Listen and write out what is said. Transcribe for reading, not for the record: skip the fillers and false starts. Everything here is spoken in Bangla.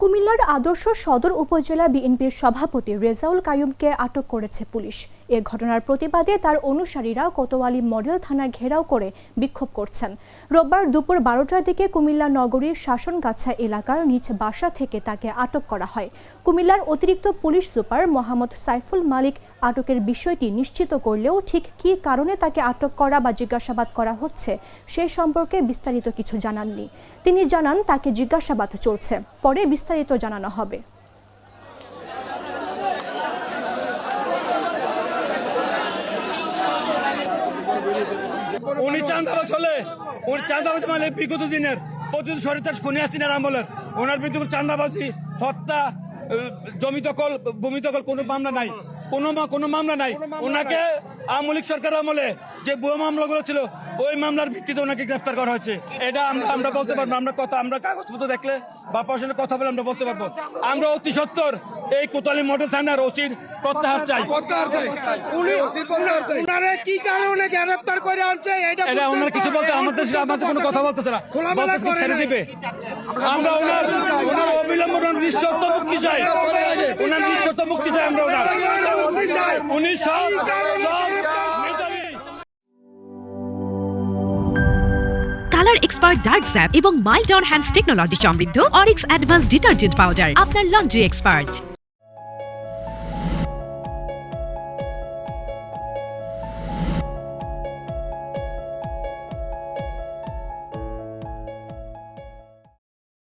কুমিল্লার আদর্শ সদর উপজেলা বিএনপির সভাপতি রেজাউল কাইয়ুমকে আটক করেছে পুলিশ। এ ঘটনার প্রতিবাদে তার অনুসারীরা কোতোয়ালি মডেল থানা ঘেরাও করে বিক্ষোভ করছেন। রোববার দুপুর 12টার দিকে কুমিল্লা নগরীর শাসনগাছা এলাকার নিজ বাসা থেকে তাকে আটক করা হয়। কুমিল্লার অতিরিক্ত পুলিশ সুপার মোহাম্মদ সাইফুল মালিক আটকের বিষয়টি নিশ্চিত করলেও ঠিক কী কারণে তাকে আটক করা বা জিজ্ঞাসাবাদ করা হচ্ছে সে সম্পর্কে বিস্তারিত কিছু জানাননি। তিনি জানান তাকে জিজ্ঞাসাবাদ চলছে, পরে বিস্তারিত জানানো হবে। উনি চাঁদাবাজ হলে চাঁদাবাজ মানে বিগত দিনের প্রতিদিন সরিতার খুনি হাসিনার আমলের ওনার বিরুদ্ধে চাঁদাবাজি, হত্যা, জমি দখল, ভূমি দখল কোনো মামলা নাই, কোনো মামলা নাই। ওনাকে আওয়ামী লীগ সরকার আমলে যে ভুয়া মামলাগুলো ছিল ওই মামলার ভিত্তিতে ওনাকে গ্রেফতার করা হয়েছে। এটা আমরা বলতে পারবো, আমরা কাগজপত্র দেখলে বা প্রশাসনের কথা বলে আমরা বলতে পারবো। আমরা অতি সত্বর এই কোতোয়ালি মডেল থানার ওসির প্রত্যাহার চাই। কি কারণে গ্রেফতার করে আনছে এটা ওনার কিছু বলতে আমাদের কোনো কথা বলতেছে না, ছেড়ে দিবে। আমরা ওনার অবিলম্ব নিঃশর্ত মুক্তি চাই, ওনার নিঃশর্ত মুক্তি চাই আমরা ওনার। উনি সব কালার এক্সপার্ট ডার্ক স্যাপ এবং মাইল্ড অন হ্যান্ডস টেকনোলজি সমৃদ্ধ অরিক্স অ্যাডভান্স ডিটারজেন্ট পাউডার আপনার লন্ড্রি এক্সপার্ট।